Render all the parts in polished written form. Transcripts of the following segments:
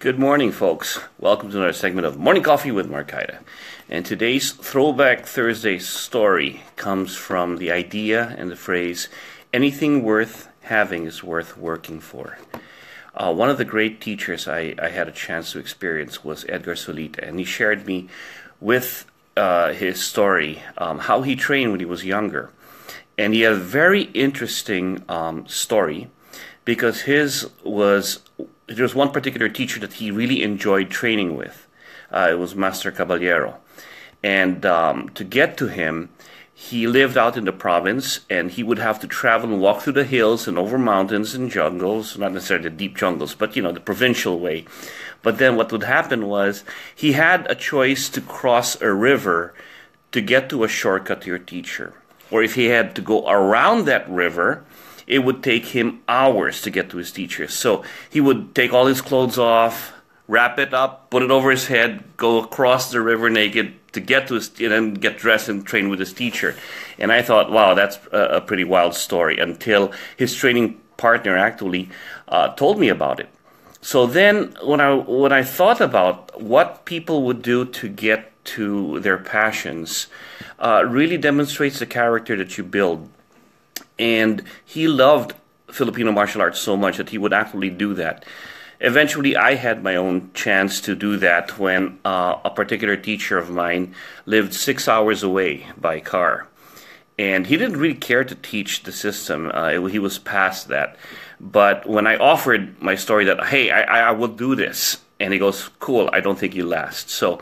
Good morning, folks. Welcome to another segment of Morning Coffee with Marcaida. And today's Throwback Thursday story comes from the idea and the phrase, anything worth having is worth working for. One of the great teachers I had a chance to experience was Edgar Solita, and he shared me with his story, how he trained when he was younger. And he had a very interesting story because there was one particular teacher that he really enjoyed training with. It was Master Caballero. And to get to him, he lived out in the province, and he would have to travel and walk through the hills and over mountains and jungles, not necessarily the deep jungles, but the provincial way. But then what would happen was he had a choice to cross a river to get to a shortcut to your teacher. Or if he had to go around that river, it would take him hours to get to his teacher. So he would take all his clothes off, wrap it up, put it over his head, go across the river naked to get to his, and then get dressed and train with his teacher. And I thought, wow, that's a pretty wild story, until his training partner actually told me about it. So then when I thought about what people would do to get to their passions, really demonstrates the character that you build. And he loved Filipino martial arts so much that he would actually do that. Eventually, I had my own chance to do that when a particular teacher of mine lived 6 hours away by car. And he didn't really care to teach the system. He was past that. But when I offered my story that, hey, I will do this, and he goes, cool, I don't think you last. So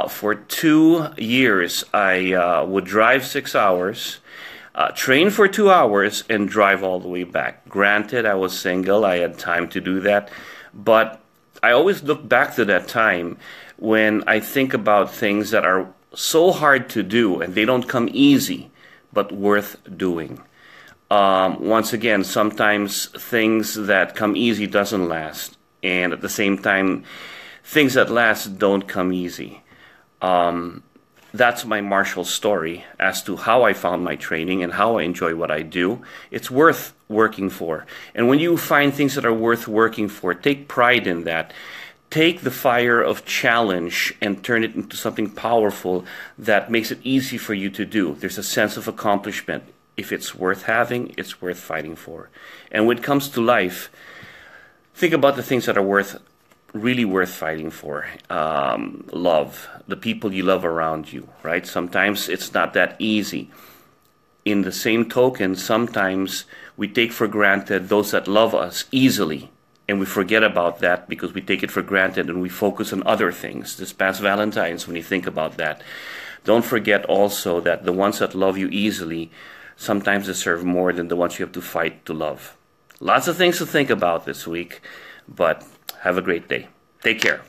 for 2 years, I would drive 6 hours, train for 2 hours, and drive all the way back. Granted, I was single, I had time to do that, but I always look back to that time when I think about things that are so hard to do, and they don't come easy, but worth doing. Once again, sometimes things that come easy doesn't last, and at the same time, things that last don't come easy. That's my martial story as to how I found my training and how I enjoy what I do. It's worth working for. And when you find things that are worth working for, take pride in that. Take the fire of challenge and turn it into something powerful that makes it easy for you to do. There's a sense of accomplishment. If it's worth having, it's worth fighting for. And when it comes to life, think about the things that are really worth fighting for. Love, the people you love around you, right? Sometimes it's not that easy. In the same token, sometimes we take for granted those that love us easily, and we forget about that because we take it for granted and we focus on other things. This past Valentine's, when you think about that, don't forget also that the ones that love you easily sometimes deserve more than the ones you have to fight to love. Lots of things to think about this week, but have a great day. Take care.